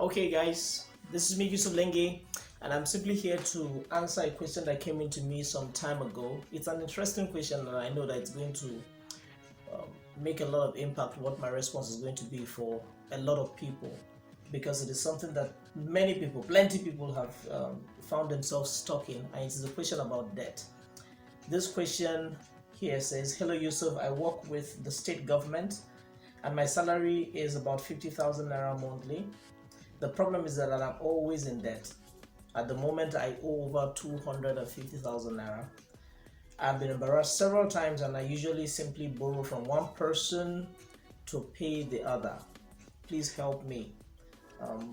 Okay, guys, this is me, Yusuf Lenge, and I'm simply here to answer a question that came into me some time ago. It's an interesting question, and I know that it's going to um, make a lot of impact. What my response is going to be for a lot of people, because it is something that many people, plenty people, have found themselves stuck in, and it is a question about debt. This question here says, "Hello, Yusuf. I work with the state government, and my salary is about 50,000 naira monthly. The problem is that I'm always in debt. At the moment, I owe over 250,000 naira. I've been embarrassed several times, and I usually simply borrow from one person to pay the other. Please help me."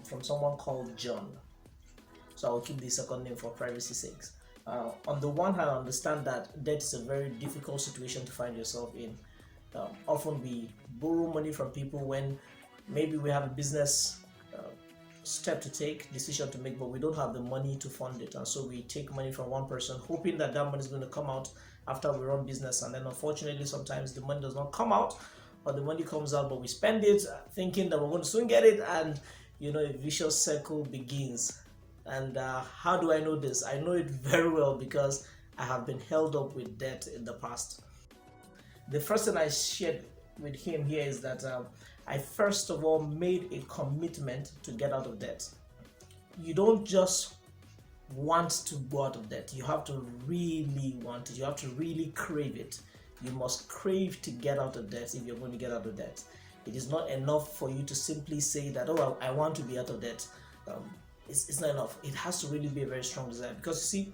From someone called John. So I'll keep the second name for privacy sakes. On the one hand, I understand that debt is a very difficult situation to find yourself in. Often we borrow money from people when maybe we have a business step to take, decision to make, but we don't have the money to fund it, and so we take money from one person hoping that that money is going to come out after we run business, and then unfortunately sometimes the money does not come out, or the money comes out but we spend it thinking that we're going to soon get it, and a vicious circle begins. And how do I know this? I know it very well because I have been held up with debt in the past. The first thing I shared with him here is that I first of all made a commitment to get out of debt. You don't just want to go out of debt, you have to really want it, you have to really crave it. You must crave to get out of debt if you're going to get out of debt. It is not enough for you to simply say that, oh, I want to be out of debt. It's not enough. It has to really be a very strong desire, because you see,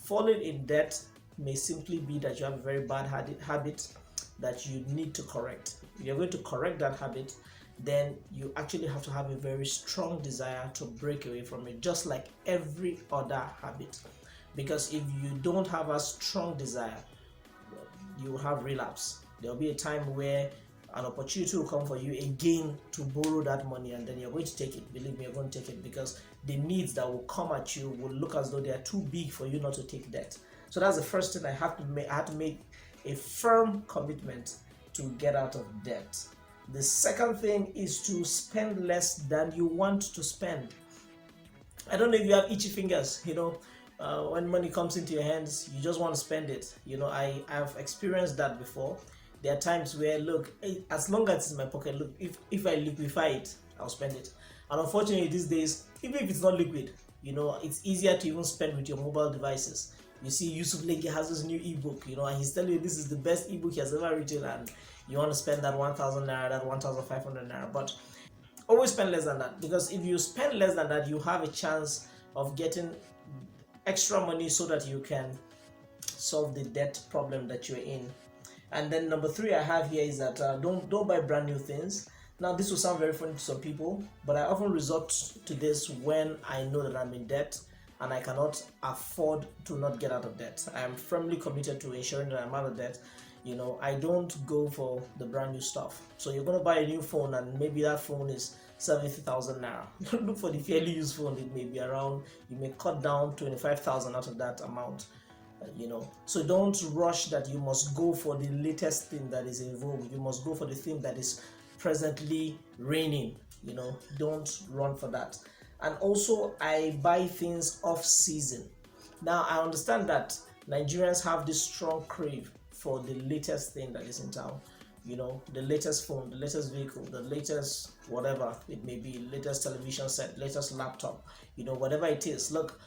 falling in debt may simply be that you have a very bad habit that you need to correct. If you're going to correct that habit, then you actually have to have a very strong desire to break away from it, just like every other habit. Because if you don't have a strong desire, you will have relapse. There'll be a time where an opportunity will come for you again to borrow that money, and then you're going to take it. Believe me, you're going to take it, because the needs that will come at you will look as though they are too big for you not to take debt. So that's the first thing I had to make a firm commitment to get out of debt. The second thing is to spend less than you want to spend. I don't know if you have itchy fingers, when money comes into your hands, you just want to spend it. I've experienced that before. There are times where, look, as long as it's in my pocket, look, if I liquefy it, I'll spend it. And unfortunately, these days, even if it's not liquid, it's easier to even spend with your mobile devices. You see, Yusuf Lenge has this new ebook, and he's telling you this is the best ebook he has ever written, and you want to spend that 1,000 naira, that 1,500 naira. But always spend less than that, because if you spend less than that, you have a chance of getting extra money so that you can solve the debt problem that you're in. And then number 3 I have here is that don't buy brand new things. Now, this will sound very funny to some people, but I often resort to this when I know that I'm in debt and I cannot afford to not get out of debt. I am firmly committed to ensuring that I'm out of debt. I don't go for the brand new stuff. So you're going to buy a new phone, and maybe that phone is 70,000 naira. Look for the fairly used phone. It may be around, you may cut down 25,000 out of that amount. So don't rush that you must go for the latest thing that is in vogue. You must go for the thing that is presently reigning. Don't run for that. And also, I buy things off season. Now, I understand that Nigerians have this strong crave for the latest thing that is in town. The latest phone, the latest vehicle, the latest whatever it may be, latest television set, latest laptop, whatever it is. Look,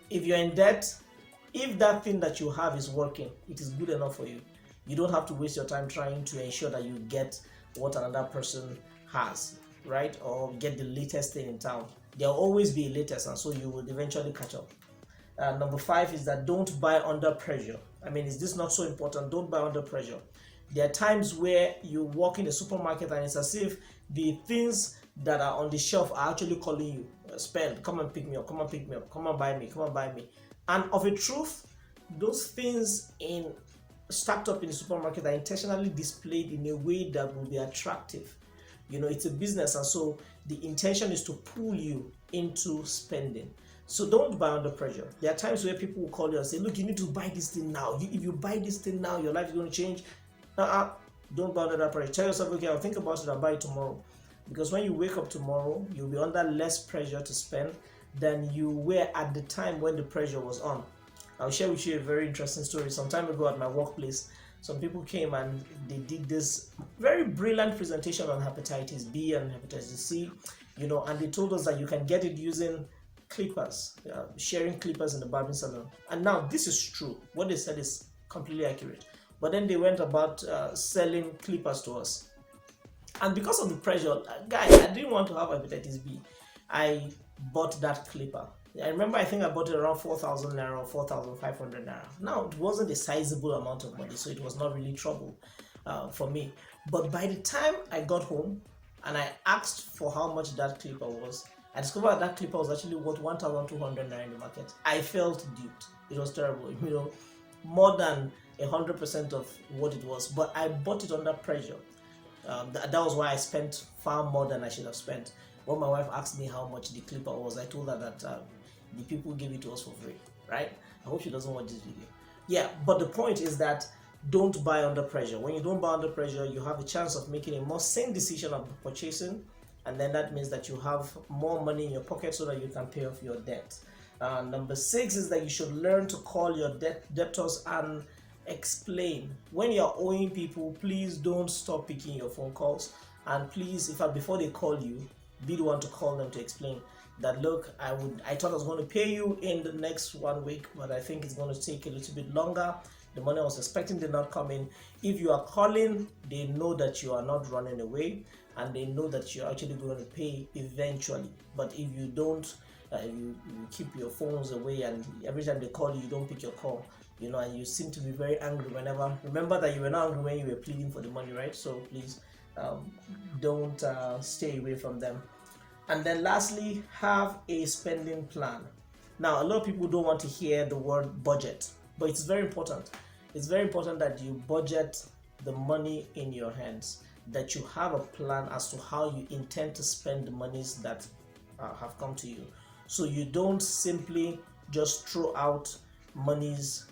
if you're in debt, if that thing that you have is working, it is good enough for you. You don't have to waste your time trying to ensure that you get what another person has, right? Or get the latest thing in town. There'll always be a latest, and so you will eventually catch up. Number 5 is that don't buy under pressure. Is this not so important? Don't buy under pressure. There are times where you walk in the supermarket and it's as if the things that are on the shelf are actually calling you. Spend, come and pick me up, come and pick me up, come and buy me, come and buy me. And of a truth, those things stacked up in the supermarket are intentionally displayed in a way that will be attractive. It's a business, and so the intention is to pull you into spending. So don't buy under pressure. There are times where people will call you and say, look, you need to buy this thing now. If you buy this thing now, your life is going to change. Don't buy under that pressure. Tell yourself, okay, I'll think about it, I'll buy it tomorrow. because when you wake up tomorrow, you'll be under less pressure to spend than you were at the time when the pressure was on. I'll share with you a very interesting story. Some time ago at my workplace, some people came and they did this very brilliant presentation on hepatitis B and hepatitis C, and they told us that you can get it using clippers, sharing clippers in the barbing salon. And now this is true. What they said is completely accurate. But then they went about selling clippers to us. And because of the pressure, guys, I didn't want to have hepatitis B. I bought that clipper. I remember I think I bought it around 4,000 naira or 4,500 naira. Now, it wasn't a sizable amount of money, so it was not really trouble for me. But by the time I got home and I asked for how much that clipper was, I discovered that clipper was actually worth 1,200 naira in the market. I felt duped. It was terrible, more than 100% of what it was. But I bought it under pressure. That was why I spent far more than I should have spent. When my wife asked me how much the clipper was, I told her that the people gave it to us for free, right? I hope she doesn't watch this video. Yeah, but the point is that don't buy under pressure. When you don't buy under pressure, you have a chance of making a more sane decision of purchasing, and then that means that you have more money in your pocket so that you can pay off your debt. Number 6 is that you should learn to call your debtors and explain. When you're owing people, please don't stop picking your phone calls, and please, before they call you, be the one to call them to explain that, look, I thought I was going to pay you in the next 1 week, but I think it's going to take a little bit longer. The money I was expecting did not come in. If you are calling, they know that you are not running away, and they know that you're actually going to pay eventually. But if you don't, you keep your phones away, and every time they call you, you don't pick your call, and you seem to be very angry whenever. Remember that you were not angry when you were pleading for the money, right? So please don't stay away from them. And then lastly, have a spending plan. Now, a lot of people don't want to hear the word budget, but it's very important. It's very important that you budget the money in your hands, that you have a plan as to how you intend to spend the monies that have come to you. So you don't simply just throw out monies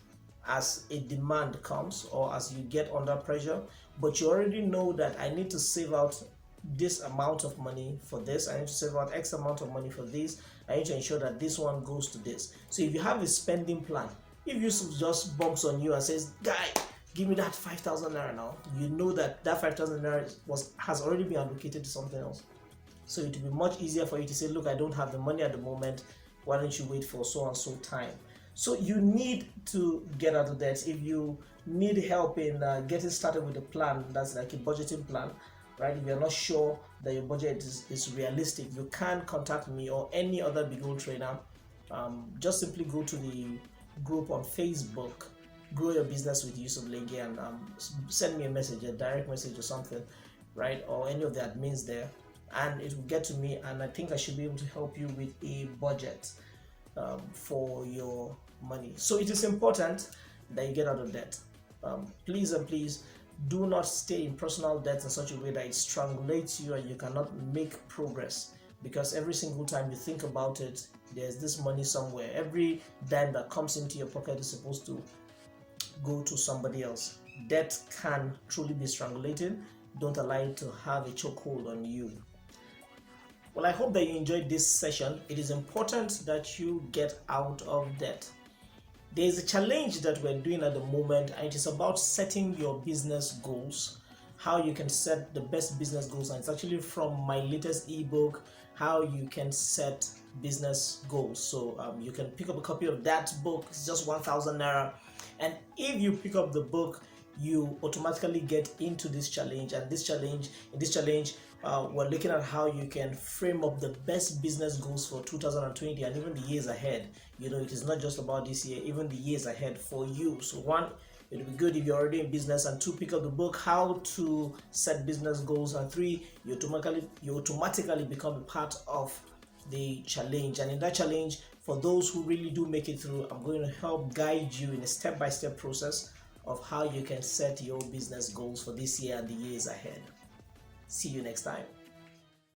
as a demand comes or as you get under pressure, but you already know that I need to save out this amount of money for this, I need to save out X amount of money for this, I need to ensure that this one goes to this. So if you have a spending plan, if Yusuf just bumps on you and says, guy, give me that 5,000 naira now, you know that 5,000 naira has already been allocated to something else. So it will be much easier for you to say, look, I don't have the money at the moment, why don't you wait for so and so time. So you need to get out of debt. If you need help in getting started with a plan, that's like a budgeting plan, right? If you're not sure that your budget is realistic, you can contact me or any other Big Goal trainer. Just simply go to the group on Facebook, Grow Your Business with Yusuf Lenge, and send me a message, a direct message or something, right? Or any of the admins there, and it will get to me, and I think I should be able to help you with a budget for your money. So it is important that you get out of debt. Please and please do not stay in personal debt in such a way that it strangulates you and you cannot make progress, because every single time you think about it, there's this money somewhere. Every dime that comes into your pocket is supposed to go to somebody else. Debt can truly be strangulating. Don't allow it to have a chokehold on you. Well, I hope that you enjoyed this session. It is important that you get out of debt. There is a challenge that we're doing at the moment, and it is about setting your business goals, how you can set the best business goals. And it's actually from my latest ebook, How You Can Set Business Goals. So you can pick up a copy of that book. It's just 1,000 naira. And if you pick up the book, you automatically get into this challenge. And in this challenge, we're looking at how you can frame up the best business goals for 2020 and even the years ahead. It is not just about this year, even the years ahead for you. So 1, it would be good if you're already in business, and 2, pick up the book, How to Set Business Goals, and 3, you automatically become a part of the challenge. And in that challenge, for those who really do make it through, I'm going to help guide you in a step-by-step process of how you can set your business goals for this year and the years ahead. See you next time.